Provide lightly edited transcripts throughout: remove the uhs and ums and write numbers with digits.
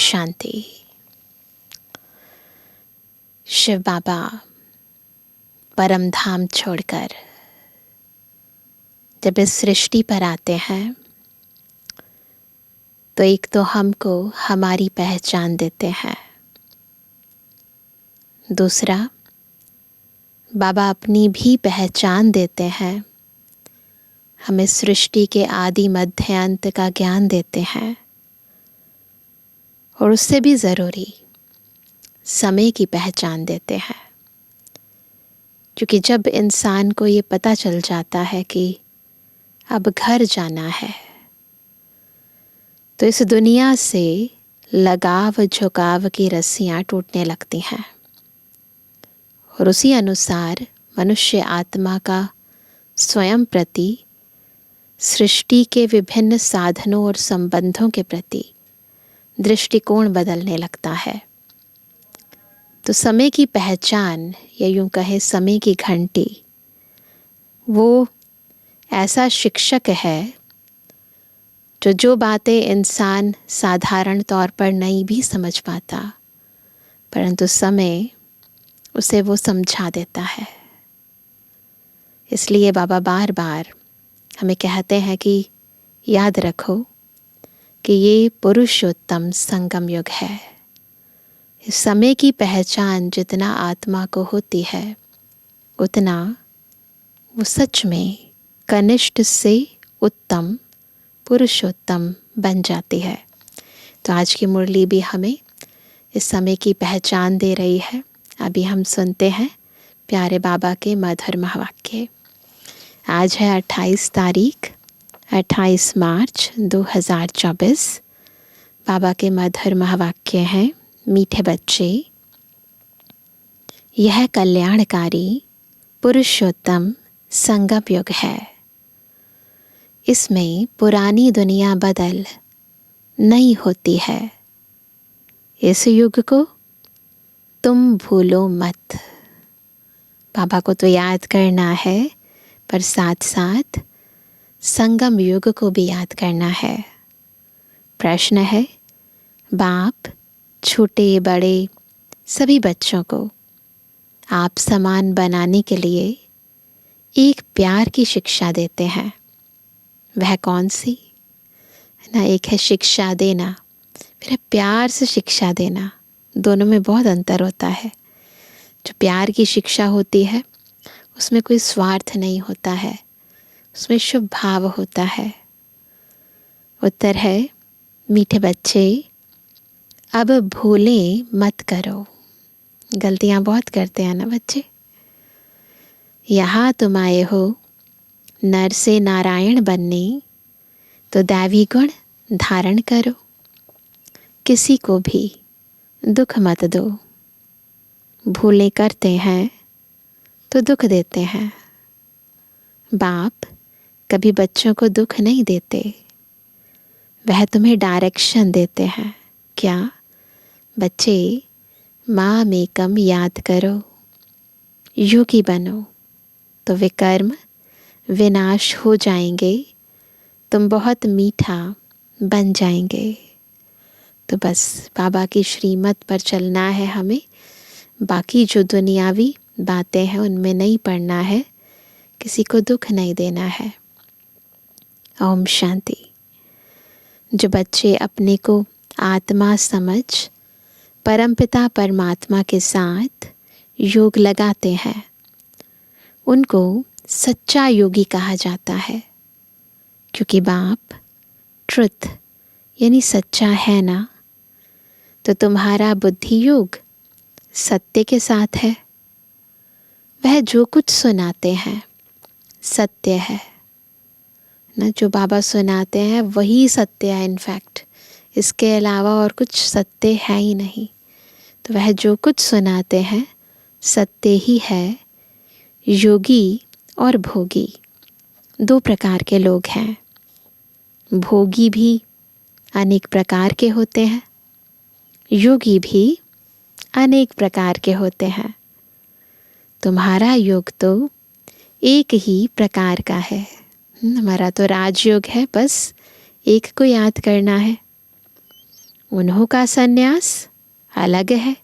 शांति। शिव बाबा परम धाम छोड़कर जब इस सृष्टि पर आते हैं तो एक तो हमको हमारी पहचान देते हैं, दूसरा बाबा अपनी भी पहचान देते हैं, हमें सृष्टि के आदि मध्य अंत का ज्ञान देते हैं, और उससे भी ज़रूरी समय की पहचान देते हैं। क्योंकि जब इंसान को ये पता चल जाता है कि अब घर जाना है, तो इस दुनिया से लगाव झुकाव की रस्सियाँ टूटने लगती हैं, और उसी अनुसार मनुष्य आत्मा का स्वयं प्रति, सृष्टि के विभिन्न साधनों और संबंधों के प्रति दृष्टिकोण बदलने लगता है। तो समय की पहचान, या यूं कहे समय की घंटी, वो ऐसा शिक्षक है जो बातें इंसान साधारण तौर पर नहीं भी समझ पाता, परंतु समय उसे वो समझा देता है। इसलिए बाबा बार बार हमें कहते हैं कि याद रखो कि ये पुरुषोत्तम संगम युग है। इस समय की पहचान जितना आत्मा को होती है, उतना वो सच में कनिष्ठ से उत्तम पुरुषोत्तम बन जाती है। तो आज की मुरली भी हमें इस समय की पहचान दे रही है। अभी हम सुनते हैं प्यारे बाबा के मधुर महावाक्य। आज है 28 तारीख 28 मार्च 2024। बाबा के मधुर महावाक्य हैं, मीठे बच्चे, यह कल्याणकारी पुरुषोत्तम संगम युग है। इसमें पुरानी दुनिया बदल नई होती है। इस युग को तुम भूलो मत। बाबा को तो याद करना है, पर साथ साथ संगम युग को भी याद करना है। प्रश्न है, बाप छोटे बड़े सभी बच्चों को आप समान बनाने के लिए एक प्यार की शिक्षा देते हैं। वह कौन सी ना? एक है शिक्षा देना, फिर है प्यार से शिक्षा देना। दोनों में बहुत अंतर होता है। जो प्यार की शिक्षा होती है उसमें कोई स्वार्थ नहीं होता है, उसमें शुभ भाव होता है। उत्तर है, मीठे बच्चे अब भूले मत करो। गलतियां बहुत करते हैं ना बच्चे। यहाँ तुम आए हो नर से नारायण बनने, तो दैवी गुण धारण करो। किसी को भी दुख मत दो। भूलें करते हैं तो दुख देते हैं। बाप कभी बच्चों को दुख नहीं देते, वह तुम्हें डायरेक्शन देते हैं। क्या? बच्चे, माँ में कम याद करो, योगी बनो, तो विकर्म विनाश हो जाएंगे, तुम बहुत मीठा बन जाएंगे। तो बस बाबा की श्रीमत पर चलना है हमें। बाकी जो दुनियावी बातें हैं उनमें नहीं पड़ना है, किसी को दुख नहीं देना है। ओम शांति। जो बच्चे अपने को आत्मा समझ परमपिता परमात्मा के साथ योग लगाते हैं, उनको सच्चा योगी कहा जाता है। क्योंकि बाप ट्रुथ यानी सच्चा है ना, तो तुम्हारा बुद्धि योग सत्य के साथ है। वह जो कुछ सुनाते हैं सत्य है ना। जो बाबा सुनाते हैं वही सत्य है। इनफैक्ट इसके अलावा और कुछ सत्य है ही नहीं। तो वह जो कुछ सुनाते हैं सत्य ही है। योगी और भोगी दो प्रकार के लोग हैं। भोगी भी अनेक प्रकार के होते हैं, योगी भी अनेक प्रकार के होते हैं। तुम्हारा योग तो एक ही प्रकार का है। हमारा तो राजयोग है, बस एक को याद करना है। उन्हों का सन्यास अलग है,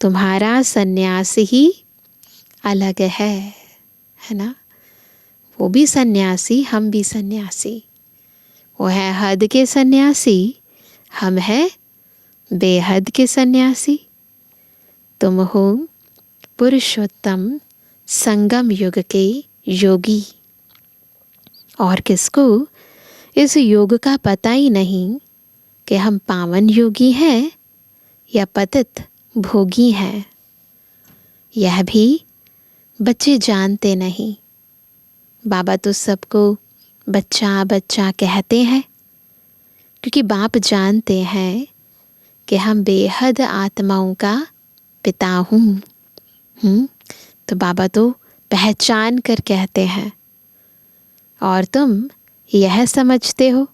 तुम्हारा सन्यास ही अलग है ना। वो भी सन्यासी, हम भी सन्यासी। वो है हद के सन्यासी, हम है बेहद के सन्यासी। तुम हो पुरुषोत्तम संगम युग के योगी। और किसको इस योग का पता ही नहीं कि हम पावन योगी हैं या पतित भोगी हैं। यह भी बच्चे जानते नहीं। बाबा तो सबको बच्चा बच्चा कहते हैं, क्योंकि बाप जानते हैं कि हम बेहद आत्माओं का पिता हूँ। तो बाबा तो पहचान कर कहते हैं, और तुम यह समझते हो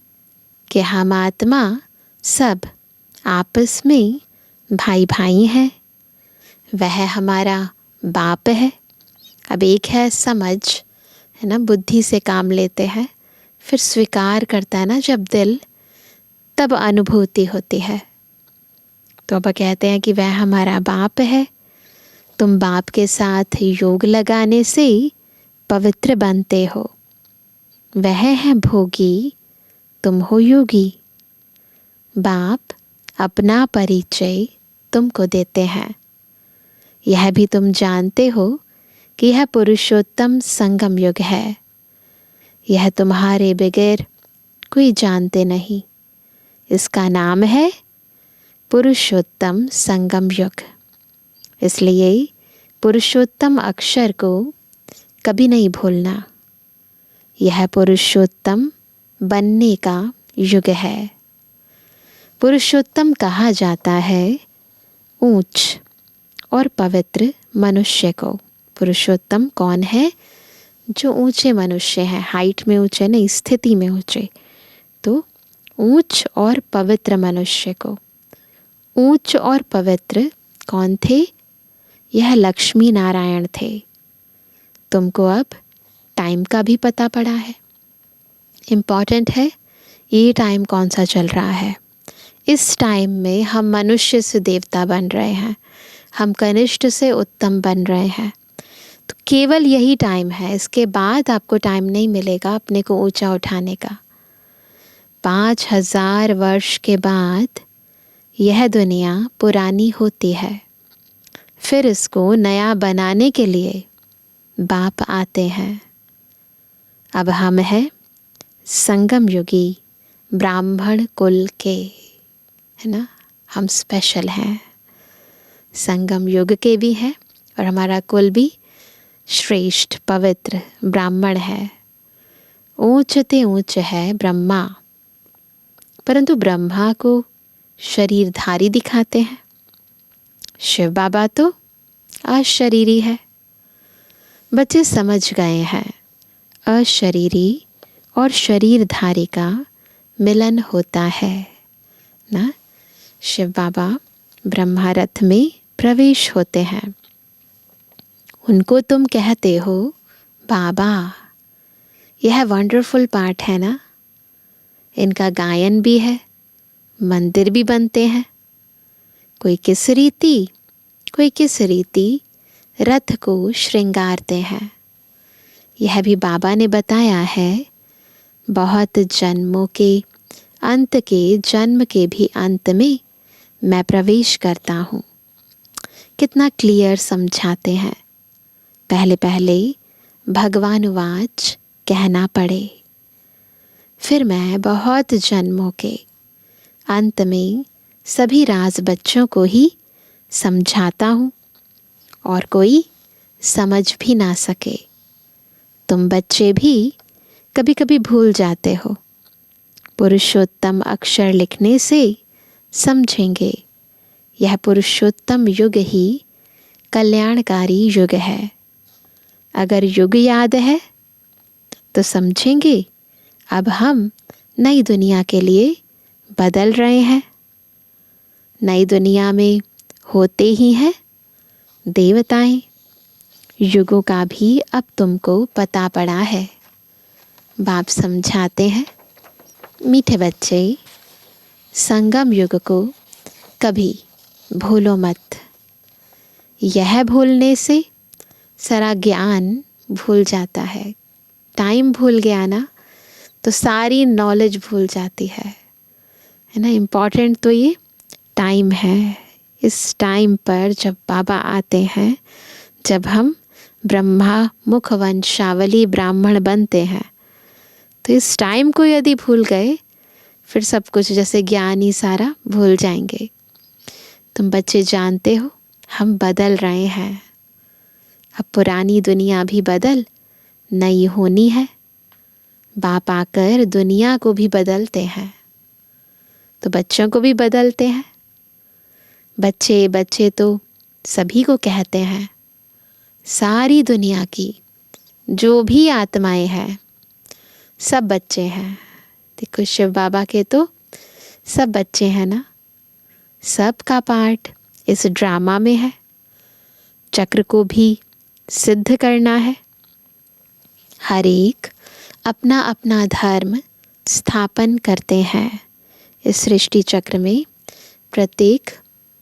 कि हम आत्मा सब आपस में भाई भाई हैं। वह हमारा बाप है। अब एक है समझ, है ना, बुद्धि से काम लेते हैं, फिर स्वीकार करता है ना जब दिल, तब अनुभूति होती है। तो अब कहते हैं कि वह हमारा बाप है। तुम बाप के साथ योग लगाने से पवित्र बनते हो। वह है भोगी, तुम हो योगी। बाप अपना परिचय तुमको देते हैं। यह भी तुम जानते हो कि यह पुरुषोत्तम संगम युग है। यह तुम्हारे बगैर कोई जानते नहीं। इसका नाम है पुरुषोत्तम संगम युग। इसलिए पुरुषोत्तम अक्षर को कभी नहीं भूलना। यह पुरुषोत्तम बनने का युग है। पुरुषोत्तम कहा जाता है ऊंच और पवित्र मनुष्य को। पुरुषोत्तम कौन है? जो ऊंचे मनुष्य हैं, हाइट में ऊंचे नहीं, स्थिति में ऊंचे। तो ऊंच और पवित्र मनुष्य को। ऊंच और पवित्र कौन थे? यह लक्ष्मी नारायण थे। तुमको अब टाइम का भी पता पड़ा है। इम्पॉर्टेंट है ये टाइम कौन सा चल रहा है। इस टाइम में हम मनुष्य से देवता बन रहे हैं, हम कनिष्ठ से उत्तम बन रहे हैं। तो केवल यही टाइम है, इसके बाद आपको टाइम नहीं मिलेगा अपने को ऊंचा उठाने का। 5000 वर्ष के बाद यह दुनिया पुरानी होती है, फिर इसको नया बनाने के लिए बाप आते हैं। अब हम हैं संगम युगी ब्राह्मण कुल के, है ना। हम स्पेशल हैं, संगम युग के भी हैं, और हमारा कुल भी श्रेष्ठ पवित्र ब्राह्मण है। ऊंचते ऊंच है ब्रह्मा, परंतु ब्रह्मा को शरीरधारी दिखाते हैं। शिव बाबा तो अशरीरी है। बच्चे समझ गए हैं, अशरीरी और शरीरधारी का मिलन होता है ना। शिव बाबा ब्रह्मा रथ में प्रवेश होते हैं। उनको तुम कहते हो बाबा। यह वंडरफुल पार्ट है ना। इनका गायन भी है, मंदिर भी बनते हैं। कोई किस रीति, कोई किस रीति रथ को श्रृंगारते हैं। यह भी बाबा ने बताया है। बहुत जन्मों के अंत के जन्म के भी अंत में मैं प्रवेश करता हूँ। कितना क्लियर समझाते हैं। पहले पहले भगवानुवाच कहना पड़े, फिर मैं बहुत जन्मों के अंत में सभी राज बच्चों को ही समझाता हूँ, और कोई समझ भी ना सके। तुम बच्चे भी कभी कभी भूल जाते हो। पुरुषोत्तम अक्षर लिखने से समझेंगे यह पुरुषोत्तम युग ही कल्याणकारी युग है। अगर युग याद है तो समझेंगे अब हम नई दुनिया के लिए बदल रहे हैं। नई दुनिया में होते ही हैं देवताएं। युगों का भी अब तुमको पता पड़ा है। बाप समझाते हैं, मीठे बच्चे संगम युग को कभी भूलो मत। यह भूलने से सारा ज्ञान भूल जाता है। टाइम भूल गया ना तो सारी नॉलेज भूल जाती है ना। इम्पॉर्टेंट तो ये टाइम है। इस टाइम पर जब बाबा आते हैं, जब हम ब्रह्मा मुख वंशावली ब्राह्मण बनते हैं, तो इस टाइम को यदि भूल गए फिर सब कुछ जैसे ज्ञान ही सारा भूल जाएंगे। तुम बच्चे जानते हो हम बदल रहे हैं। अब पुरानी दुनिया भी बदल नई होनी है। बाप आकर दुनिया को भी बदलते हैं तो बच्चों को भी बदलते हैं। बच्चे बच्चे तो सभी को कहते हैं। सारी दुनिया की जो भी आत्माएं हैं सब बच्चे हैं। देखो शिव बाबा के तो सब बच्चे हैं ना। सबका पार्ट इस ड्रामा में है। चक्र को भी सिद्ध करना है। हर एक अपना अपना धर्म स्थापन करते हैं। इस सृष्टि चक्र में प्रत्येक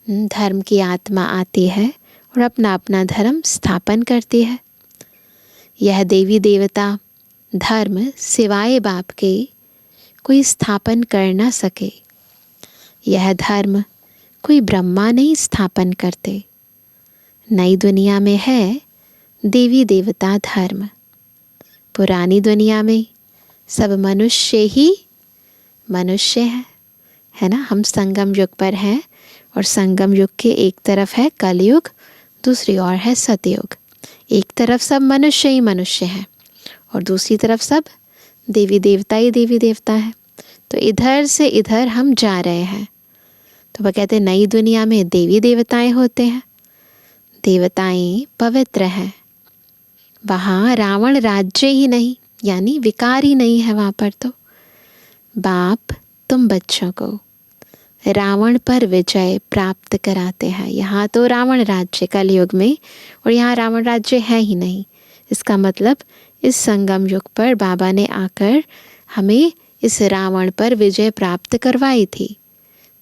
धर्म की आत्मा आती है और अपना अपना धर्म स्थापन करती है। यह देवी देवता धर्म सिवाय बाप के कोई स्थापन कर ना सके। यह धर्म कोई ब्रह्मा नहीं स्थापन करते। नई दुनिया में है देवी देवता धर्म। पुरानी दुनिया में सब मनुष्य ही मनुष्य है ना। हम संगम युग पर हैं और संगम युग के एक तरफ है कलयुग, दूसरी ओर है सतयुग। एक तरफ सब मनुष्य ही मनुष्य हैं और दूसरी तरफ सब देवी देवता ही देवी देवता है। तो इधर से इधर हम जा रहे हैं। तो वह कहते हैं नई दुनिया में देवी देवताएं होते हैं। देवताएं पवित्र हैं। वहाँ रावण राज्य ही नहीं यानी विकार ही नहीं है। वहाँ पर तो बाप तुम बच्चों को रावण पर विजय प्राप्त कराते हैं। यहाँ तो रावण राज्य कलयुग में और यहाँ रावण राज्य है ही नहीं। इसका मतलब इस संगम युग पर बाबा ने आकर हमें इस रावण पर विजय प्राप्त करवाई थी,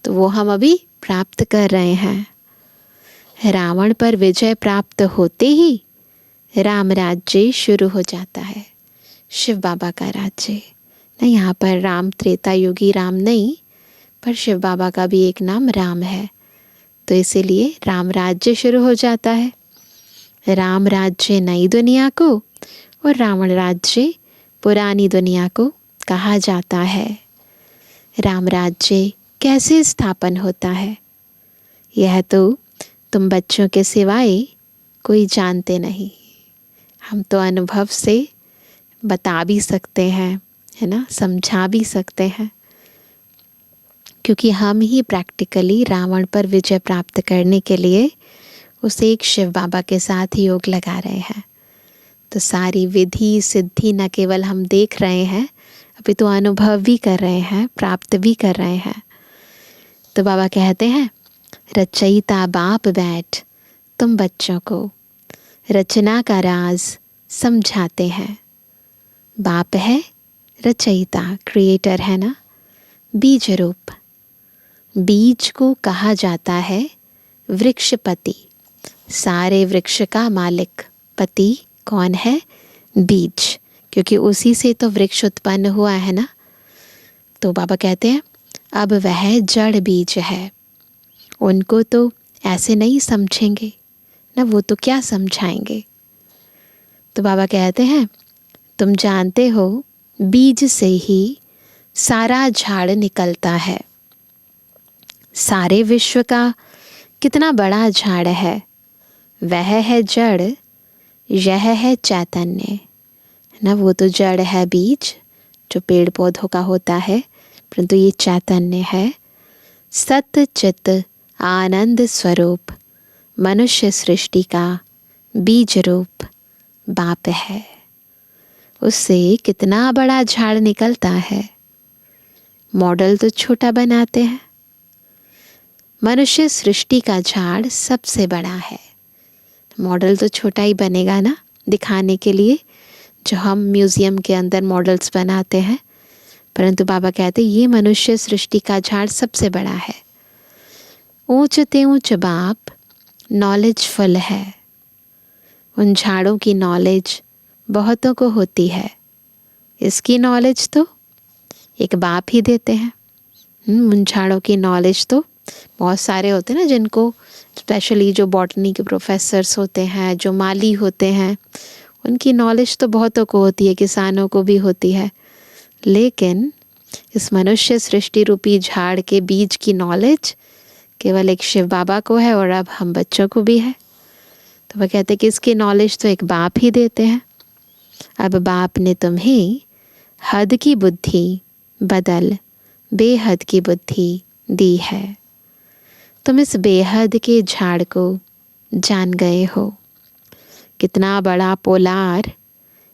तो वो हम अभी प्राप्त कर रहे हैं। रावण पर विजय प्राप्त होते ही राम राज्य शुरू हो जाता है। शिव बाबा का राज्य न। यहाँ पर राम त्रेता युगी राम नहीं, पर शिव बाबा का भी एक नाम राम है, तो इसीलिए राम राज्य शुरू हो जाता है। राम राज्य नई दुनिया को और रावण राज्य पुरानी दुनिया को कहा जाता है। राम राज्य कैसे स्थापन होता है यह तो तुम बच्चों के सिवाय कोई जानते नहीं। हम तो अनुभव से बता भी सकते हैं, है ना, समझा भी सकते हैं, क्योंकि हम ही प्रैक्टिकली रावण पर विजय प्राप्त करने के लिए उसे एक शिव बाबा के साथ योग लगा रहे हैं। तो सारी विधि सिद्धि न केवल हम देख रहे हैं, अभी तो अनुभव भी कर रहे हैं, प्राप्त भी कर रहे हैं। तो बाबा कहते हैं रचयिता बाप बैठ तुम बच्चों को रचना का राज समझाते हैं। बाप है रचयिता, क्रिएटर है ना। बीज रूप, बीज को कहा जाता है वृक्षपति। सारे वृक्ष का मालिक पति कौन है? बीज, क्योंकि उसी से तो वृक्ष उत्पन्न हुआ है ना। तो बाबा कहते हैं अब वह जड़ बीज है, उनको तो ऐसे नहीं समझेंगे ना, वो तो क्या समझाएंगे। तो बाबा कहते हैं तुम जानते हो बीज से ही सारा झाड़ निकलता है। सारे विश्व का कितना बड़ा झाड़ है, वह है जड़, यह है चैतन्य ना। वो तो जड़ है बीज जो पेड़ पौधों का होता है, परंतु ये चैतन्य है। सत्य चित आनंद स्वरूप मनुष्य सृष्टि का बीज रूप बाप है। उससे कितना बड़ा झाड़ निकलता है। मॉडल तो छोटा बनाते हैं। मनुष्य सृष्टि का झाड़ सबसे बड़ा है। मॉडल तो छोटा ही बनेगा ना, दिखाने के लिए जो हम म्यूज़ियम के अंदर मॉडल्स बनाते हैं, परंतु बाबा कहते ये मनुष्य सृष्टि का झाड़ सबसे बड़ा है। ऊंच ते ऊंच बाप नॉलेजफुल है। उन झाड़ों की नॉलेज बहुतों को होती है, इसकी नॉलेज तो एक बाप ही देते हैं। उन झाड़ों की नॉलेज तो बहुत सारे होते हैं ना, जिनको स्पेशली जो बॉटनी के प्रोफेसर्स होते हैं, जो माली होते हैं, उनकी नॉलेज तो बहुतों को होती है, किसानों को भी होती है। लेकिन इस मनुष्य सृष्टि रूपी झाड़ के बीज की नॉलेज केवल एक शिव बाबा को है और अब हम बच्चों को भी है। तो वह कहते कि इसकी नॉलेज तो एक बाप ही देते हैं। अब बाप ने तुम्हें हद की बुद्धि बदल बेहद की बुद्धि दी है। तुम इस बेहद के झाड़ को जान गए हो। कितना बड़ा पोलार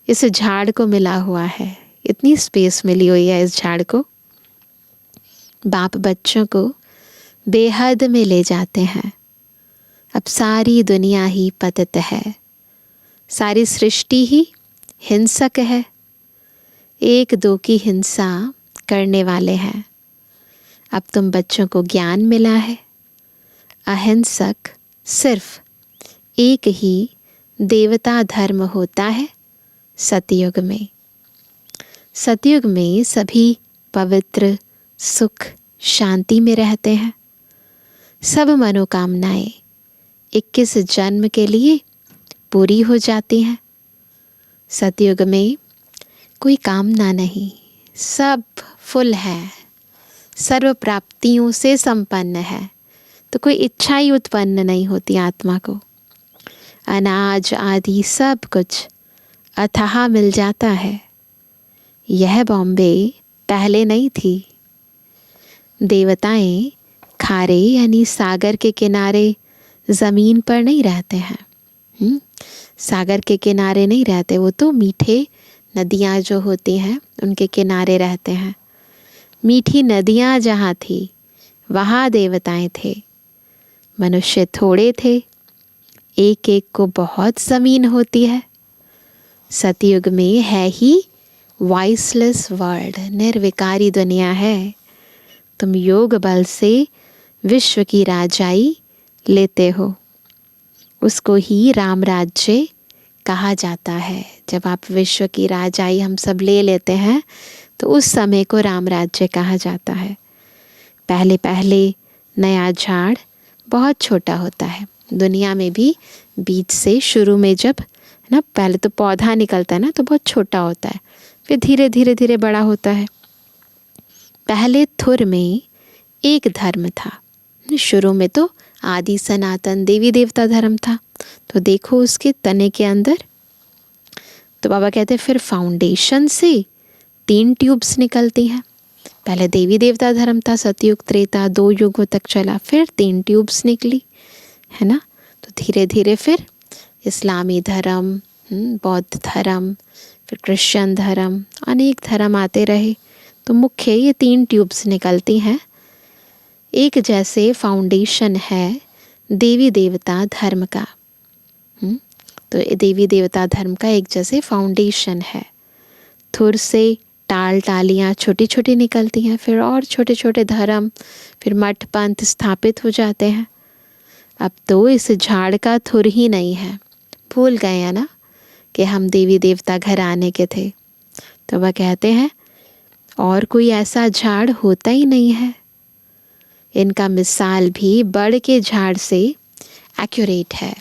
इस झाड़ को मिला हुआ है, इतनी स्पेस मिली हुई है इस झाड़ को। बाप बच्चों को बेहद में ले जाते हैं। अब सारी दुनिया ही पतित है, सारी सृष्टि ही हिंसक है, एक दो की हिंसा करने वाले हैं। अब तुम बच्चों को ज्ञान मिला है। अहिंसक सिर्फ एक ही देवता धर्म होता है सतयुग में। सतयुग में सभी पवित्र सुख शांति में रहते हैं। सब मनोकामनाएं 21 जन्म के लिए पूरी हो जाती हैं। सतयुग में कोई कामना नहीं, सब फुल है, सर्व प्राप्तियों से संपन्न है। तो कोई इच्छा ही उत्पन्न नहीं होती आत्मा को। अनाज आदि सब कुछ अथाह मिल जाता है। यह बॉम्बे पहले नहीं थी। देवताएं खारे यानी सागर के किनारे ज़मीन पर नहीं रहते हैं। सागर के किनारे नहीं रहते, वो तो मीठे नदियाँ जो होती हैं उनके किनारे रहते हैं। मीठी नदियाँ जहाँ थी वहाँ देवताएं थे। मनुष्य थोड़े थे, एक एक को बहुत ज़मीन होती है। सतयुग में है ही वॉइसलेस वर्ल्ड, निर्विकारी दुनिया है। तुम योग बल से विश्व की राजाई लेते हो, उसको ही राम राज्य कहा जाता है। जब आप विश्व की राजाई हम सब ले लेते हैं तो उस समय को राम राज्य कहा जाता है। पहले पहले नया झाड़ बहुत छोटा होता है। दुनिया में भी बीज से शुरू में जब ना पहले तो पौधा निकलता है ना तो बहुत छोटा होता है, फिर धीरे धीरे धीरे बड़ा होता है। पहले थुर में एक धर्म था। शुरू में तो आदि सनातन देवी देवता धर्म था। तो देखो उसके तने के अंदर, तो बाबा कहते हैं फिर फाउंडेशन से 3 ट्यूब्स निकलती हैं। पहले देवी देवता धर्म था, सतयुग त्रेता 2 युगों तक चला, फिर 3 ट्यूब्स निकली, है ना। तो धीरे धीरे फिर इस्लामी धर्म, बौद्ध धर्म, फिर क्रिश्चियन धर्म, अनेक धर्म आते रहे। तो मुख्य ये 3 ट्यूब्स निकलती हैं। एक जैसे फाउंडेशन है देवी देवता धर्म का। तो देवी देवता धर्म का एक जैसे फाउंडेशन है। थुर से टाल टालियाँ छोटी छोटी निकलती हैं, फिर और छोटे छोटे धर्म, फिर मठ पंथ स्थापित हो जाते हैं। अब तो इस झाड़ का थुर ही नहीं है। भूल गए हैं ना कि हम देवी देवता घराने के थे। तो वह कहते हैं और कोई ऐसा झाड़ होता ही नहीं है। इनका मिसाल भी बड़ के झाड़ से एक्यूरेट है।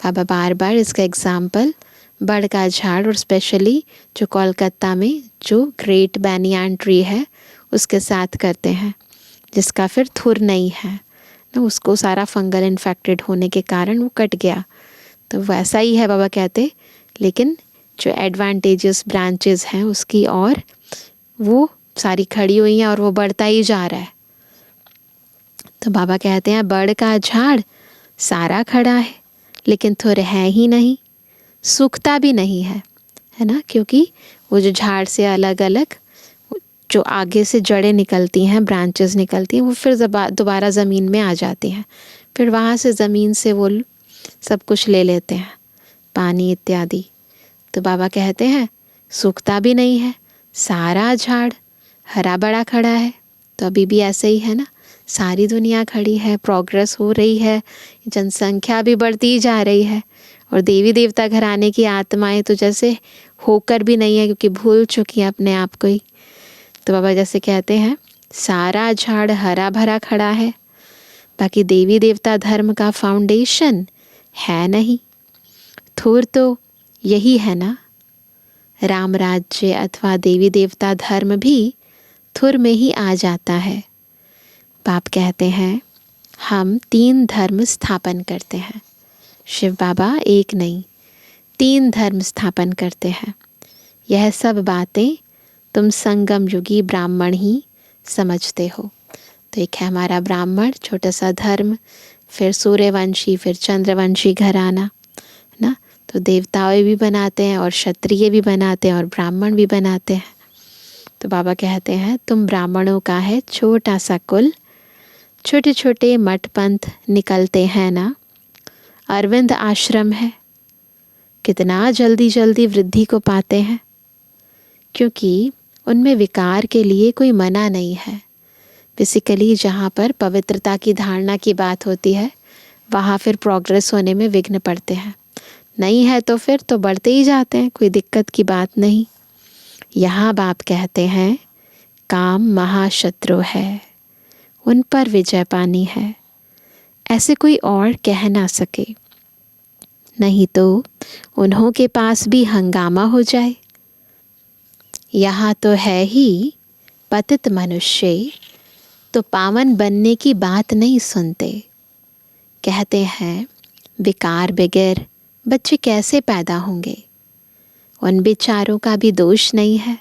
बाबा बार बार इसका एग्जाम्पल बड़ का झाड़ और स्पेशली जो कोलकाता में जो ग्रेट बैनियान ट्री है उसके साथ करते हैं, जिसका फिर थुर नहीं है ना, उसको सारा फंगल इन्फेक्टेड होने के कारण वो कट गया। तो वैसा ही है बाबा कहते, लेकिन जो एडवांटेजेस ब्रांचेस हैं उसकी और वो सारी खड़ी हुई हैं और वो बढ़ता ही जा रहा है। तो बाबा कहते हैं बड़ का झाड़ सारा खड़ा है लेकिन थुर है ही नहीं, सूखता भी नहीं है, है ना। क्योंकि वो जो झाड़ से अलग अलग जो आगे से जड़ें निकलती हैं, ब्रांचेस निकलती हैं, वो फिर दोबारा ज़मीन में आ जाती हैं। फिर वहाँ से ज़मीन से वो सब कुछ ले लेते हैं, पानी इत्यादि। तो बाबा कहते हैं सूखता भी नहीं है, सारा झाड़ हरा बड़ा खड़ा है, तो अभी भी ऐसे ही है ना, सारी दुनिया खड़ी है, प्रोग्रेस हो रही है, जनसंख्या भी बढ़ती जा रही है, और देवी देवता घराने की आत्माएं तो जैसे होकर भी नहीं है, क्योंकि भूल चुकी हैं अपने आप को ही। तो बाबा जैसे कहते हैं, सारा झाड़ हरा भरा खड़ा है, बाकी देवी देवता धर्म का फाउंडेशन है नहीं। थोर तो यही है ना, राम राज्य अथवा देवी देवता धर्म भी थुर में ही आ जाता है। बाप कहते हैं हम 3 धर्म स्थापन करते हैं। शिव बाबा एक नहीं 3 धर्म स्थापन करते हैं। यह सब बातें तुम संगम युगी ब्राह्मण ही समझते हो। तो एक है हमारा ब्राह्मण, छोटा सा धर्म, फिर सूर्यवंशी, फिर चंद्रवंशी घराना ना, तो देवताएं भी बनाते हैं और क्षत्रिय भी बनाते हैं और ब्राह्मण भी बनाते हैं। तो बाबा कहते हैं तुम ब्राह्मणों का है छोटा सा कुल, छोटे छोटे मठ पंथ निकलते हैं ना, अरविंद आश्रम है, कितना जल्दी जल्दी वृद्धि को पाते हैं, क्योंकि उनमें विकार के लिए कोई मना नहीं है। बेसिकली जहाँ पर पवित्रता की धारणा की बात होती है, वहाँ फिर प्रोग्रेस होने में विघ्न पड़ते हैं। नहीं है तो फिर तो बढ़ते ही जाते हैं, कोई दिक्कत की बात नहीं। यहाँ बाप कहते हैं काम महाशत्रु है, उन पर विजय पानी है, ऐसे कोई और कह ना सके, नहीं तो उन्हों के पास भी हंगामा हो जाए। यहाँ तो है ही पतित मनुष्य, तो पावन बनने की बात नहीं सुनते। कहते हैं विकार बगैर बच्चे कैसे पैदा होंगे, उन बेचारों का भी दोष नहीं है।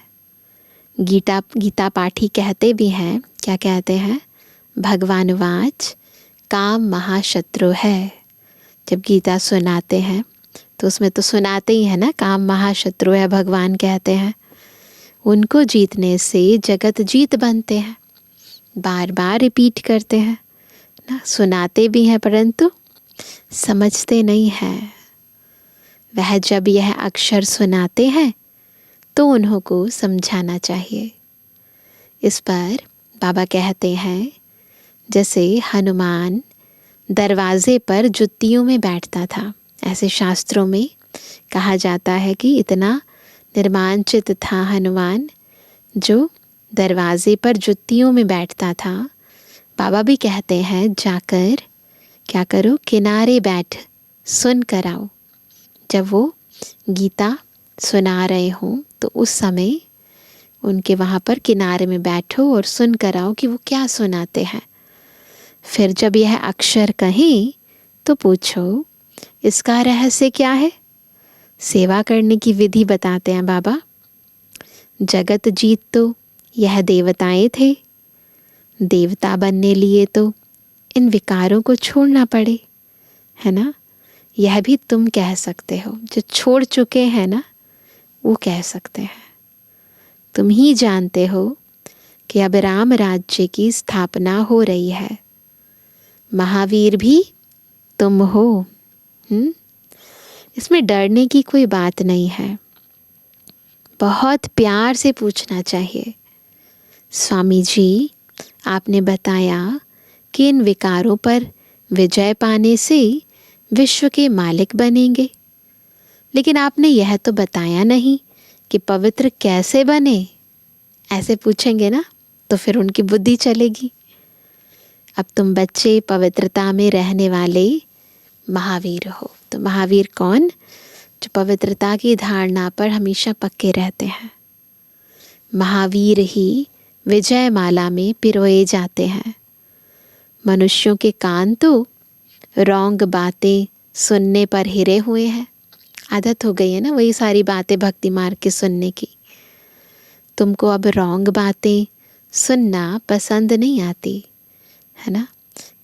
गीता पाठी कहते भी हैं, क्या कहते हैं, भगवान वाच काम महाशत्रु है। जब गीता सुनाते हैं तो उसमें तो सुनाते ही है ना, काम महाशत्रु है, भगवान कहते हैं। उनको जीतने से जगत जीत बनते हैं, बार बार रिपीट करते हैं ना, सुनाते भी हैं परंतु समझते नहीं हैं। वह जब यह अक्षर सुनाते हैं तो उन्हों को समझाना चाहिए। इस पर बाबा कहते हैं जैसे हनुमान दरवाजे पर जुत्तियों में बैठता था, ऐसे शास्त्रों में कहा जाता है कि इतना निर्मांचित था हनुमान जो दरवाजे पर जुत्तियों में बैठता था। बाबा भी कहते हैं जाकर क्या करो, किनारे बैठ सुन कर आओ। जब वो गीता सुना रहे हों तो उस समय उनके वहाँ पर किनारे में बैठो और सुन कर आओ कि वो क्या सुनाते हैं। फिर जब यह अक्षर कहें तो पूछो इसका रहस्य क्या है। सेवा करने की विधि बताते हैं बाबा। जगत जीत तो यह देवताएं थे, देवता बनने लिए तो इन विकारों को छोड़ना पड़े, है ना। यह भी तुम कह सकते हो, जो छोड़ चुके हैं ना वो कह सकते हैं। तुम ही जानते हो कि अब राम राज्य की स्थापना हो रही है, महावीर भी तुम हो। इसमें डरने की कोई बात नहीं है, बहुत प्यार से पूछना चाहिए। स्वामी जी आपने बताया कि इन विकारों पर विजय पाने से विश्व के मालिक बनेंगे, लेकिन आपने यह तो बताया नहीं कि पवित्र कैसे बने। ऐसे पूछेंगे ना तो फिर उनकी बुद्धि चलेगी। अब तुम बच्चे पवित्रता में रहने वाले महावीर हो। तो महावीर कौन? जो पवित्रता की धारणा पर हमेशा पक्के रहते हैं। महावीर ही विजय माला में पिरोए जाते हैं। मनुष्यों के कान तो रॉन्ग बातें सुनने पर हिरे हुए हैं। आदत हो गई है ना वही सारी बातें भक्ति मार्ग के सुनने की। तुमको अब रॉन्ग बातें सुनना पसंद नहीं आती है ना।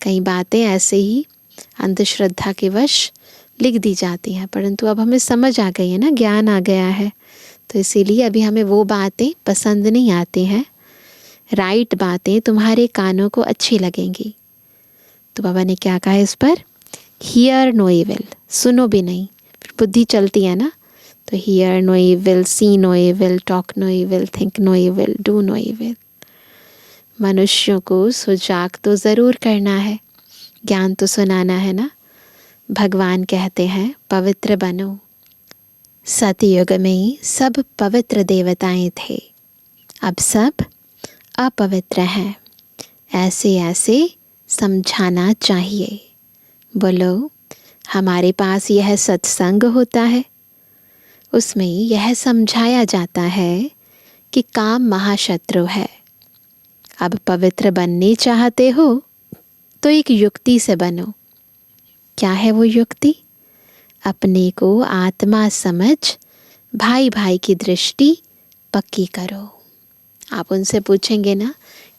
कई बातें ऐसे ही अंधश्रद्धा के वश लिख दी जाती हैं, परंतु अब हमें समझ आ गई है ना, ज्ञान आ गया है, तो इसीलिए अभी हमें वो बातें पसंद नहीं आती हैं। राइट बातें तुम्हारे कानों को अच्छी लगेंगी। तो बाबा ने क्या कहा इस पर? हियर नो इविल, सुनो भी नहीं, फिर बुद्धि चलती है ना। तो hear no evil, see no evil, talk no evil, think no evil, do no evil. मनुष्यों को सुजाग तो ज़रूर करना है, ज्ञान तो सुनाना है ना। भगवान कहते हैं पवित्र बनो। सतयुग में सब पवित्र देवताएं थे, अब सब अपवित्र हैं। ऐसे ऐसे समझाना चाहिए। बोलो, हमारे पास यह सत्संग होता है, उसमें यह समझाया जाता है कि काम महाशत्रु है। अब पवित्र बनने चाहते हो तो एक युक्ति से बनो। क्या है वो युक्ति? अपने को आत्मा समझ भाई भाई की दृष्टि पक्की करो। आप उनसे पूछेंगे ना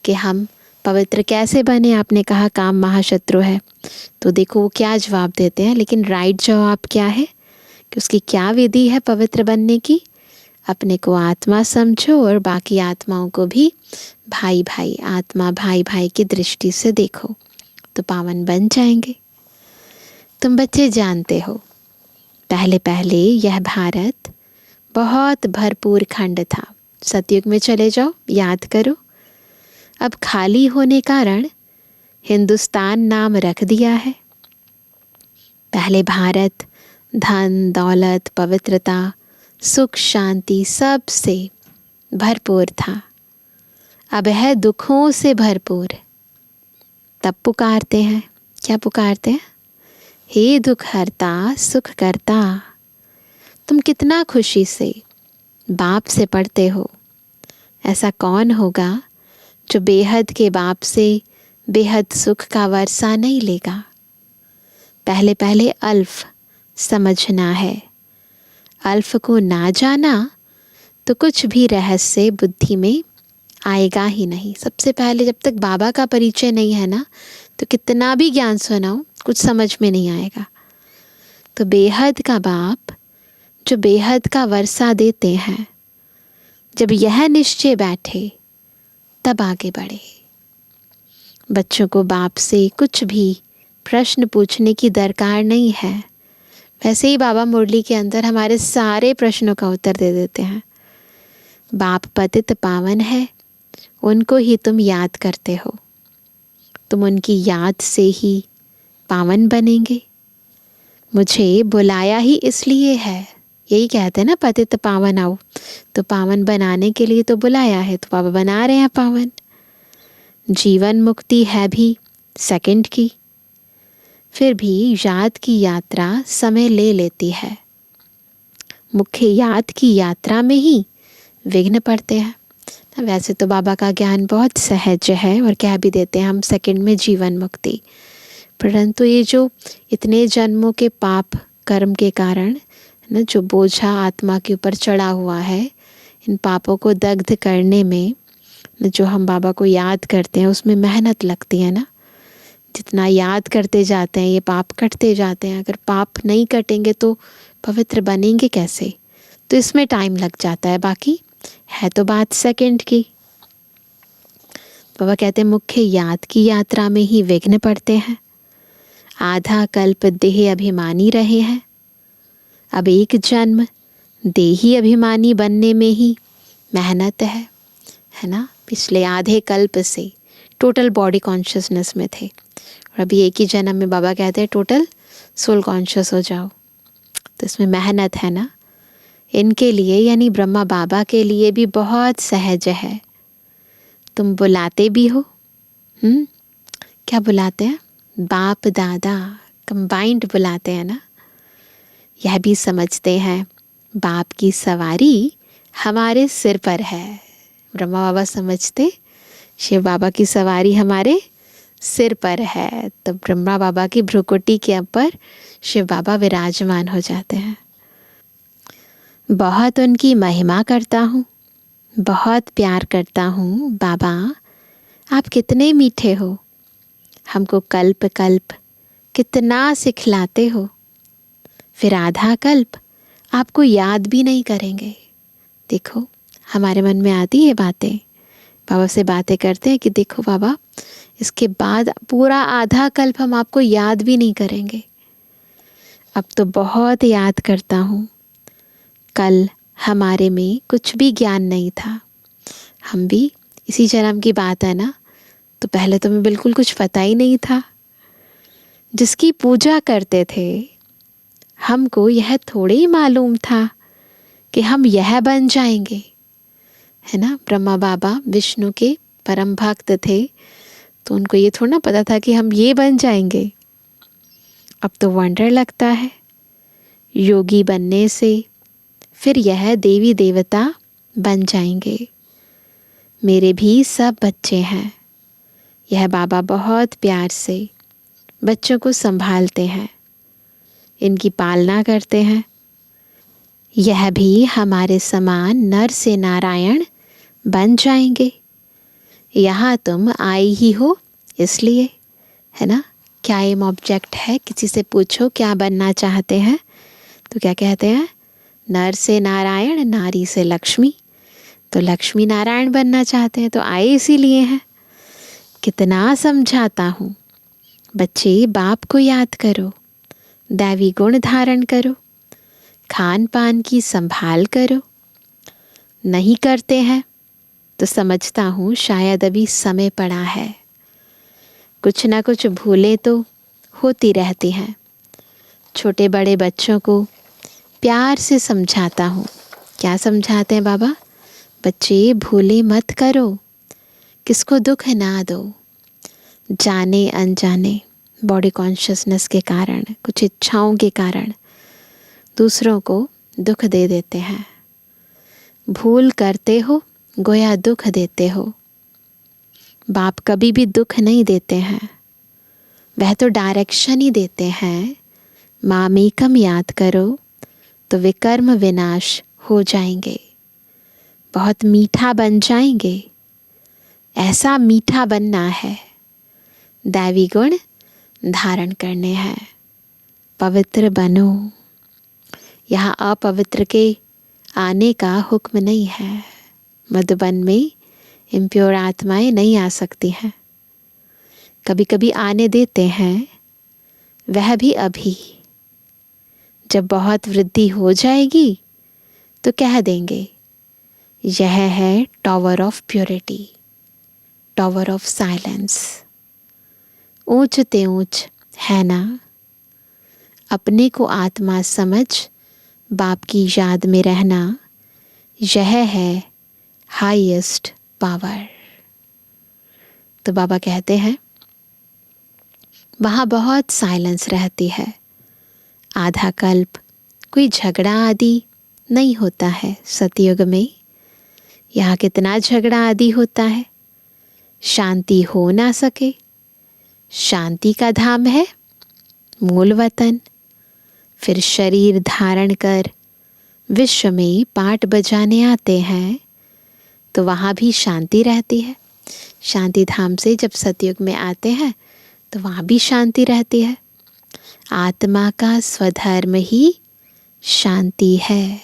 कि हम पवित्र कैसे बने, आपने कहा काम महाशत्रु है, तो देखो वो क्या जवाब देते हैं। लेकिन राइट जवाब क्या है कि उसकी क्या विधि है पवित्र बनने की? अपने को आत्मा समझो और बाकी आत्माओं को भी भाई भाई, आत्मा भाई भाई की दृष्टि से देखो, तो पावन बन जाएंगे। तुम बच्चे जानते हो, पहले पहले यह भारत बहुत भरपूर खंड था। सतयुग में चले जाओ, याद करो। अब खाली होने कारण हिंदुस्तान नाम रख दिया है। पहले भारत धन दौलत पवित्रता सुख शांति सब से भरपूर था, अब है दुखों से भरपूर। तब पुकारते हैं, क्या पुकारते हैं? हे दुख हरता सुख करता। तुम कितना खुशी से बाप से पढ़ते हो। ऐसा कौन होगा जो बेहद के बाप से बेहद सुख का वर्षा नहीं लेगा? पहले पहले अल्फ समझना है। अल्फ को ना जाना तो कुछ भी रहस्य बुद्धि में आएगा ही नहीं। सबसे पहले जब तक बाबा का परिचय नहीं है ना, तो कितना भी ज्ञान सुनाओ कुछ समझ में नहीं आएगा। तो बेहद का बाप जो बेहद का वर्षा देते हैं, जब यह निश्चय बैठे तब आगे बढ़े। बच्चों को बाप से कुछ भी प्रश्न पूछने की दरकार नहीं है। वैसे ही बाबा मुरली के अंदर हमारे सारे प्रश्नों का उत्तर दे देते हैं। बाप पतित पावन है, उनको ही तुम याद करते हो, तुम उनकी याद से ही पावन बनेंगे। मुझे बुलाया ही इसलिए है, यही कहते हैं ना, पतित पावन आओ। तो पावन बनाने के लिए तो बुलाया है, तो बाबा बना रहे हैं पावन। जीवन मुक्ति है भी सेकंड की, फिर भी याद की यात्रा समय ले लेती है। मुख्य याद की यात्रा में ही विघ्न पड़ते हैं। वैसे तो बाबा का ज्ञान बहुत सहज है और कह भी देते हैं हम सेकंड में जीवन मुक्ति, परंतु ये जो इतने जन्मों के पाप कर्म के कारण ना जो बोझा आत्मा के ऊपर चढ़ा हुआ है, इन पापों को दग्ध करने में जो हम बाबा को याद करते हैं उसमें मेहनत लगती है ना। जितना याद करते जाते हैं ये पाप कटते जाते हैं। अगर पाप नहीं कटेंगे तो पवित्र बनेंगे कैसे? तो इसमें टाइम लग जाता है। बाकी है तो बात सेकंड की। बाबा कहते हैं मुख्य याद की यात्रा में ही विघ्न पड़ते हैं। आधा कल्प देह अभिमानी रहे हैं, अब एक जन्म देही अभिमानी बनने में ही मेहनत है ना। पिछले आधे कल्प से टोटल बॉडी कॉन्शियसनेस में थे और अभी एक ही जन्म में बाबा कहते हैं टोटल सोल कॉन्शियस हो जाओ। तो इसमें मेहनत है ना। इनके लिए यानी ब्रह्मा बाबा के लिए भी बहुत सहज है। तुम बुलाते भी हो, क्या बुलाते हैं? बाप दादा कंबाइंड बुलाते हैं ना। यह भी समझते हैं बाप की सवारी हमारे सिर पर है। ब्रह्मा बाबा समझते शिव बाबा की सवारी हमारे सिर पर है, तो ब्रह्मा बाबा की भ्रुकुटी के ऊपर शिव बाबा विराजमान हो जाते हैं। बहुत उनकी महिमा करता हूँ, बहुत प्यार करता हूँ। बाबा आप कितने मीठे हो, हमको कल्प कल्प कितना सिखलाते हो, फिर आधा कल्प आपको याद भी नहीं करेंगे। देखो हमारे मन में आती है बातें, बाबा से बातें करते हैं कि देखो बाबा इसके बाद पूरा आधा कल्प हम आपको याद भी नहीं करेंगे। अब तो बहुत याद करता हूँ। कल हमारे में कुछ भी ज्ञान नहीं था, हम भी इसी जन्म की बात है ना, तो पहले तो मैं बिल्कुल कुछ पता ही नहीं था। जिसकी पूजा करते थे हमको यह थोड़े ही मालूम था कि हम यह बन जाएंगे, है ना। ब्रह्मा बाबा विष्णु के परम भक्त थे, तो उनको ये थोड़ा ना पता था कि हम ये बन जाएंगे। अब तो वंडर लगता है, योगी बनने से फिर यह देवी देवता बन जाएंगे। मेरे भी सब बच्चे हैं। यह बाबा बहुत प्यार से बच्चों को संभालते हैं, इनकी पालना करते हैं। यह भी हमारे समान नर से नारायण बन जाएंगे। यहाँ तुम आई ही हो इसलिए, है ना। क्या एम ऑब्जेक्ट है, किसी से पूछो क्या बनना चाहते हैं तो क्या कहते हैं, नर से नारायण, नारी से लक्ष्मी। तो लक्ष्मी नारायण बनना चाहते हैं तो आए इसीलिए हैं। कितना समझाता हूँ, बच्चे बाप को याद करो, दैवी गुण धारण करो, खान पान की संभाल करो। नहीं करते हैं तो समझता हूँ शायद अभी समय पड़ा है। कुछ ना कुछ भूलें तो होती रहती हैं। छोटे बड़े बच्चों को प्यार से समझाता हूँ। क्या समझाते हैं बाबा, बच्चे भूले मत करो, किसको दुख ना दो। जाने अनजाने बॉडी कॉन्शियसनेस के कारण, कुछ इच्छाओं के कारण दूसरों को दुख दे देते हैं। भूल करते हो गोया दुख देते हो। बाप कभी भी दुख नहीं देते हैं, वह तो डायरेक्शन ही देते हैं। मामेकम याद करो तो विकर्म विनाश हो जाएंगे, बहुत मीठा बन जाएंगे। ऐसा मीठा बनना है, दैवी गुण धारण करने हैं। पवित्र बनो। यहाँ अपवित्र के आने का हुक्म नहीं है। मधुबन में इम्प्योर आत्माएं नहीं आ सकती हैं। कभी कभी आने देते हैं, वह भी अभी। जब बहुत वृद्धि हो जाएगी तो कह देंगे यह है tower of purity, tower of silence. ऊंच ते ऊंच है ना। अपने को आत्मा समझ बाप की याद में रहना, यह है हाईएस्ट पावर। तो बाबा कहते हैं वहाँ बहुत साइलेंस रहती है। आधा कल्प कोई झगड़ा आदि नहीं होता है। सतयुग में यहाँ कितना झगड़ा आदि होता है, शांति हो ना सके। शांति का धाम है मूल वतन। फिर शरीर धारण कर विश्व में पाठ बजाने आते हैं तो वहाँ भी शांति रहती है। शांति धाम से जब सतयुग में आते हैं तो वहाँ भी शांति रहती है। आत्मा का स्वधर्म ही शांति है।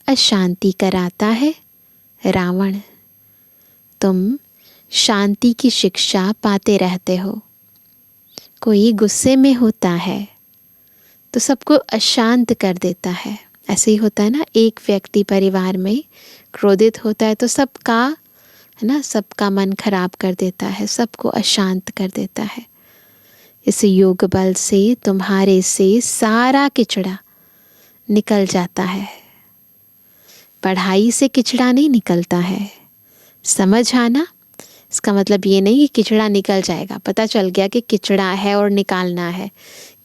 अशांति कराता है रावण। तुम शांति की शिक्षा पाते रहते हो। कोई गुस्से में होता है तो सबको अशांत कर देता है। ऐसे ही होता है ना, एक व्यक्ति परिवार में क्रोधित होता है तो सबका, है ना, सबका मन खराब कर देता है, सबको अशांत कर देता है। इस योग बल से तुम्हारे से सारा किचड़ा निकल जाता है। पढ़ाई से किचड़ा नहीं निकलता है। समझ आना, इसका मतलब ये नहीं कि किचड़ा निकल जाएगा। पता चल गया कि किचड़ा है और निकालना है,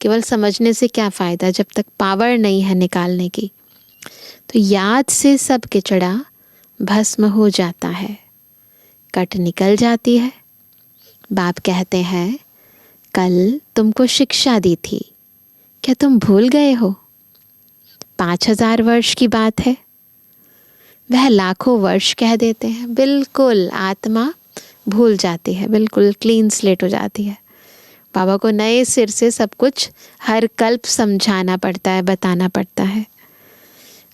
केवल समझने से क्या फ़ायदा जब तक पावर नहीं है निकालने की। तो याद से सब किचड़ा भस्म हो जाता है, कट निकल जाती है। बाप कहते हैं कल तुमको शिक्षा दी थी, क्या तुम भूल गए हो? 5000 वर्ष की बात है, वह लाखों वर्ष कह देते हैं। बिल्कुल आत्मा भूल जाती है, बिल्कुल क्लीन स्लेट हो जाती है। बाबा को नए सिर से सब कुछ हर कल्प समझाना पड़ता है, बताना पड़ता है।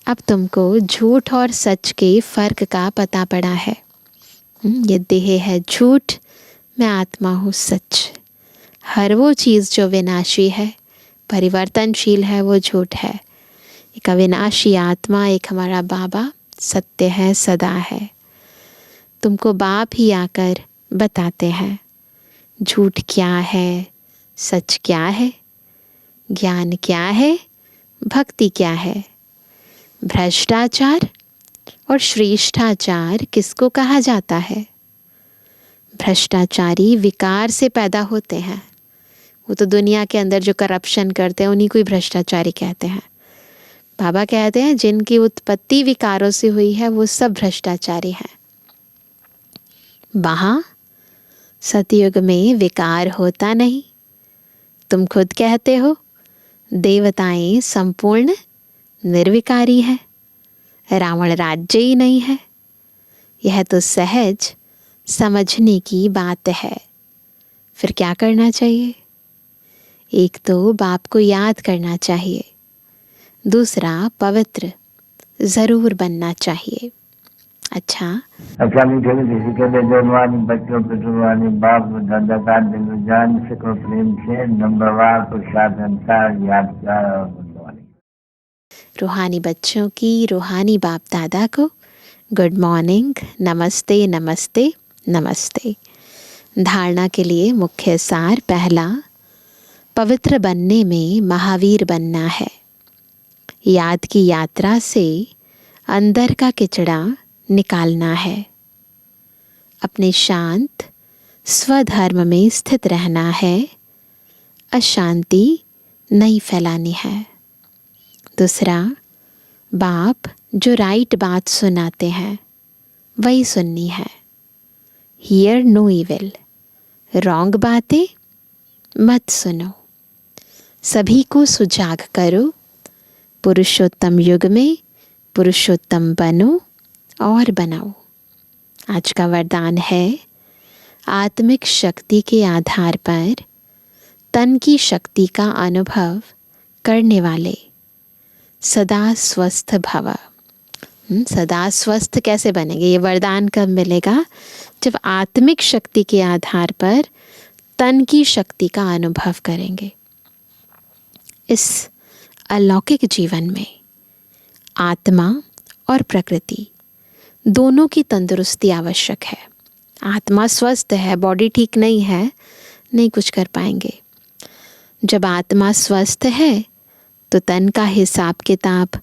अब तुमको झूठ और सच के फर्क का पता पड़ा है। ये देह है झूठ, मैं आत्मा हूँ सच। हर वो चीज़ जो विनाशी है, परिवर्तनशील है, वो झूठ है। एक अविनाशी आत्मा, एक हमारा बाबा सत्य है, सदा है। तुमको बाप ही आकर बताते हैं झूठ क्या है, सच क्या है, ज्ञान क्या है, भक्ति क्या है, भ्रष्टाचार और श्रेष्ठाचार किसको कहा जाता है। भ्रष्टाचारी विकार से पैदा होते हैं, वो तो दुनिया के अंदर जो करप्शन करते हैं उन्हीं को ही भ्रष्टाचारी कहते हैं। बाबा कहते हैं जिनकी उत्पत्ति विकारों से हुई है वो सब भ्रष्टाचारी हैं। वहाँ सतयुग में विकार होता नहीं। तुम खुद कहते हो देवताएं संपूर्ण निर्विकारी है, रावण राज्य ही नहीं है। यह तो सहज समझने की बात है। फिर क्या करना चाहिए? एक तो बाप को याद करना चाहिए, दूसरा पवित्र जरूर बनना चाहिए। अच्छा मीठे मीठे कहते जो रूहानी बच्चों पे रूहानी बाप दादा का दिल जान सको प्रेम से नंबरवार प्रसाद अनुसार याद किया। रूहानी बच्चों की रूहानी बाप दादा को गुड मॉर्निंग, नमस्ते नमस्ते नमस्ते। धारणा के लिए मुख्य सार पहला, पवित्र बनने में महावीर बनना है। याद की यात्रा से अंदर का किचड़ा निकालना है। अपने शांत स्वधर्म में स्थित रहना है, अशांति नहीं फैलानी है। दूसरा, बाप जो राइट बात सुनाते हैं वही सुननी है। हियर नो इविल, रॉन्ग बातें मत सुनो। सभी को सुजाग करो, पुरुषोत्तम युग में पुरुषोत्तम बनो और बनाओ। आज का वरदान है, आत्मिक शक्ति के आधार पर तन की शक्ति का अनुभव करने वाले सदा स्वस्थ भव। सदा स्वस्थ कैसे बनेंगे? ये वरदान कब मिलेगा? जब आत्मिक शक्ति के आधार पर तन की शक्ति का अनुभव करेंगे। इस अलौकिक जीवन में आत्मा और प्रकृति दोनों की तंदुरुस्ती आवश्यक है। आत्मा स्वस्थ है, बॉडी ठीक नहीं है, नहीं कुछ कर पाएंगे। जब आत्मा स्वस्थ है तो तन का हिसाब किताब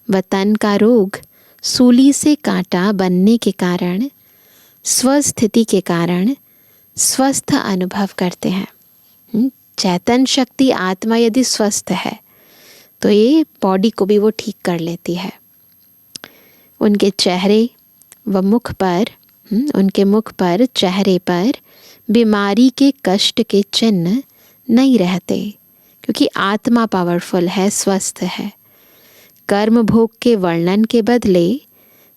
व तन का रोग सूली से कांटा बनने के कारण, स्वस्थिति के कारण स्वस्थ अनुभव करते हैं। चैतन शक्ति आत्मा यदि स्वस्थ है तो ये बॉडी को भी वो ठीक कर लेती है। उनके चेहरे व मुख पर, उनके मुख पर, चेहरे पर बीमारी के कष्ट के चिन्ह नहीं रहते, क्योंकि आत्मा पावरफुल है, स्वस्थ है। कर्म भोग के वर्णन के बदले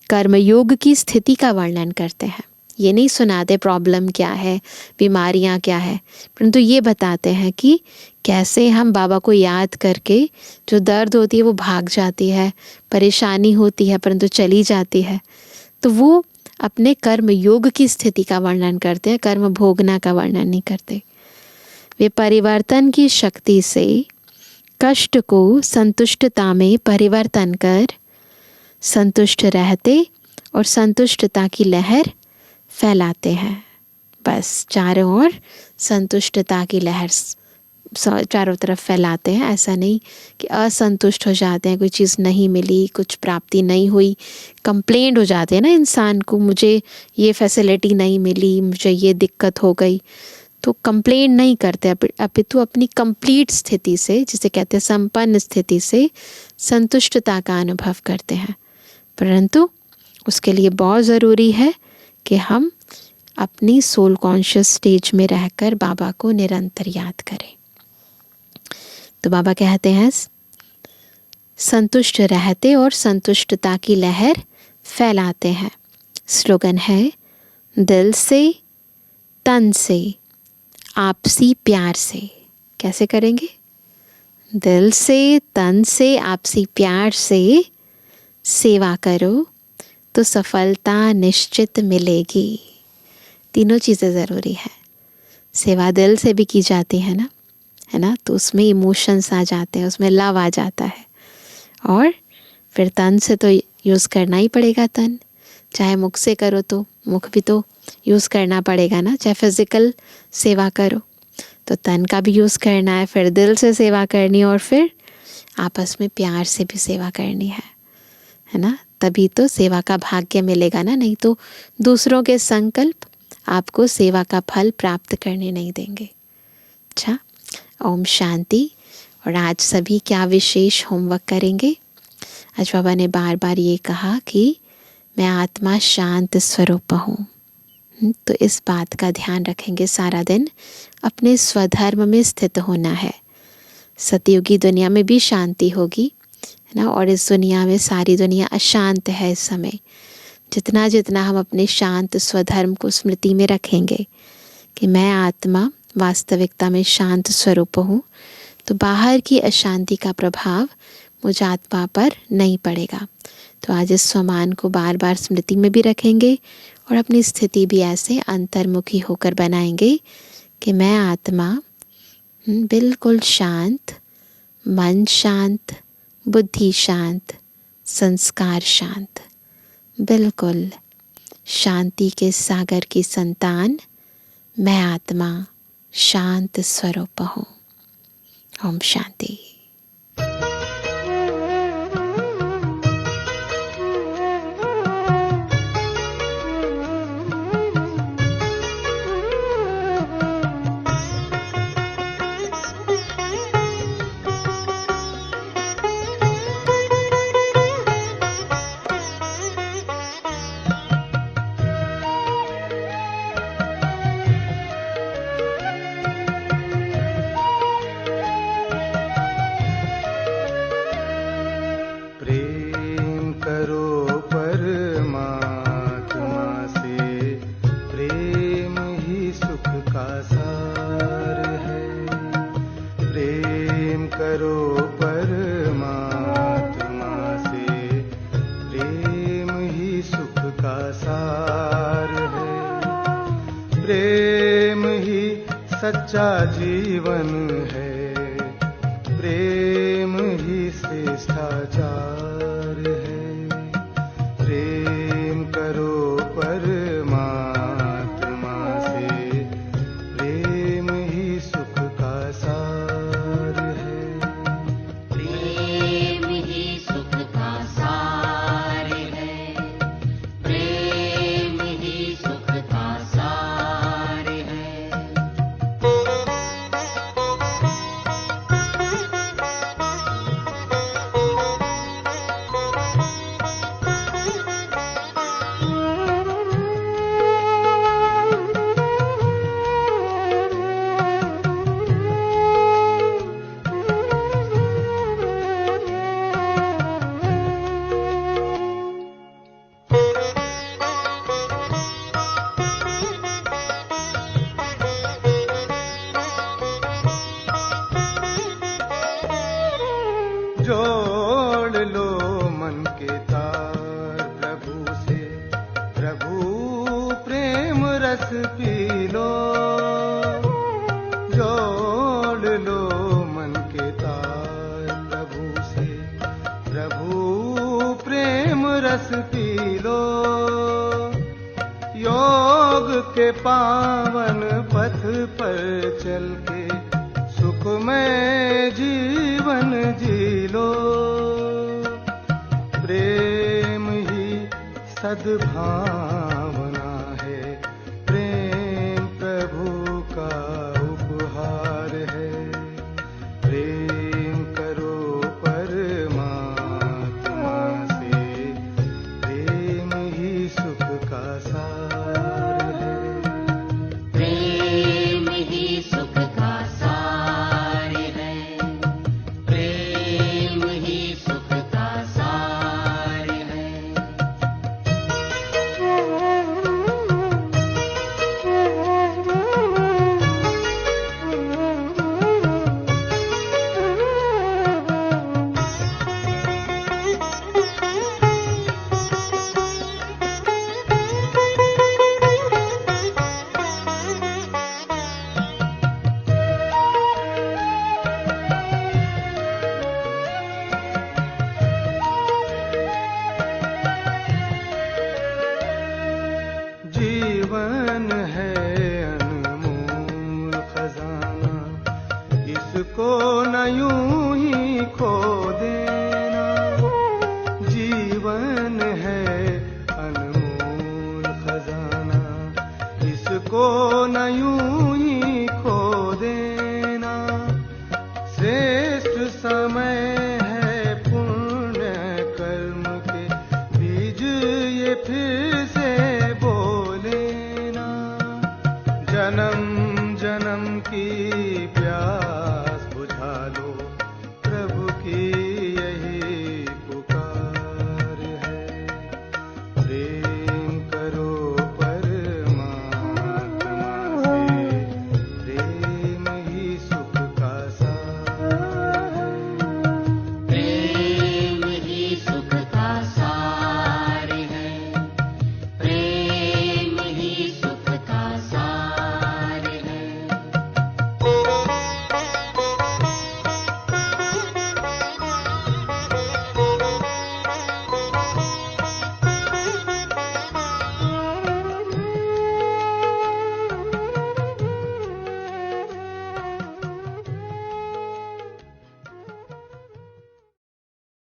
कर्मयोग की स्थिति का वर्णन करते हैं। ये नहीं सुनाते प्रॉब्लम क्या है, बीमारियां क्या है, परंतु ये बताते हैं कि कैसे हम बाबा को याद करके जो दर्द होती है वो भाग जाती है, परेशानी होती है परंतु चली जाती है। तो वो अपने कर्म योग की स्थिति का वर्णन करते हैं, कर्म भोगना का वर्णन नहीं करते। वे परिवर्तन की शक्ति से कष्ट को संतुष्टता में परिवर्तन कर संतुष्ट रहते और संतुष्टता की लहर फैलाते हैं। बस चारों ओर संतुष्टता की लहर चारों तरफ फैलाते हैं। ऐसा नहीं कि असंतुष्ट हो जाते हैं, कोई चीज़ नहीं मिली, कुछ प्राप्ति नहीं हुई, कंप्लेंट हो जाते हैं ना इंसान को, मुझे ये फैसिलिटी नहीं मिली, मुझे ये दिक्कत हो गई। तो कंप्लेंट नहीं करते, अपितु अपनी कंप्लीट स्थिति से, जिसे कहते हैं संपन्न स्थिति से, संतुष्टता का अनुभव करते हैं। परंतु उसके लिए बहुत ज़रूरी है कि हम अपनी सोल कॉन्शियस स्टेज में रहकर बाबा को निरंतर याद करें। तो बाबा कहते हैं संतुष्ट रहते और संतुष्टता की लहर फैलाते हैं। स्लोगन है, दिल से, तन से, आपसी प्यार से। कैसे करेंगे? दिल से, तन से, आपसी प्यार से सेवा करो तो सफलता निश्चित मिलेगी। तीनों चीज़ें ज़रूरी है। सेवा दिल से भी की जाती है ना, तो उसमें इमोशंस आ जाते हैं, उसमें लव आ जाता है। और फिर तन से तो यूज़ करना ही पड़ेगा तन। चाहे मुख से करो तो मुख भी तो यूज़ करना पड़ेगा ना, चाहे फिज़िकल सेवा करो तो तन का भी यूज़ करना है, फिर दिल से सेवा करनी है और फिर आपस में प्यार से भी सेवा करनी है ना। तभी तो सेवा का भाग्य मिलेगा ना, नहीं तो दूसरों के संकल्प आपको सेवा का फल प्राप्त करने नहीं देंगे। अच्छा, ओम शांति। और आज सभी क्या विशेष होमवर्क करेंगे। आज बाबा ने बार बार ये कहा कि मैं आत्मा शांत स्वरूप हूँ, तो इस बात का ध्यान रखेंगे सारा दिन। अपने स्वधर्म में स्थित होना है। सतयुगी दुनिया में भी शांति होगी है ना, और इस दुनिया में सारी दुनिया अशांत है इस समय। जितना जितना हम अपने शांत स्वधर्म को स्मृति में रखेंगे कि मैं आत्मा वास्तविकता में शांत स्वरूप हूँ, तो बाहर की अशांति का प्रभाव मुझ आत्मा पर नहीं पड़ेगा। तो आज इस स्वमान को बार बार स्मृति में भी रखेंगे और अपनी स्थिति भी ऐसे अंतर्मुखी होकर बनाएंगे कि मैं आत्मा बिल्कुल शांत, मन शांत, बुद्धि शांत, संस्कार शांत, बिल्कुल शांति के सागर की संतान मैं आत्मा शांत स्वरूप हूँ। ओम शांति। सच्चा जीवन है, प्रेम ही श्रेष्ठाचार है। प्रेम करो परमात्मा से, प्रेम ही सुख का सार है। प्रेम ही सुख का सार है, प्रेम ही सुख का सार है। जोड़ लो मन के तार प्रभु से, प्रभु प्रेम रस पी लो। जोड़ लो मन के तार प्रभु से, प्रभु प्रेम रस पी लो। योग के पावन पथ पर चल के सुखमय जीवन जी लो। प्रेम ही सद्भावना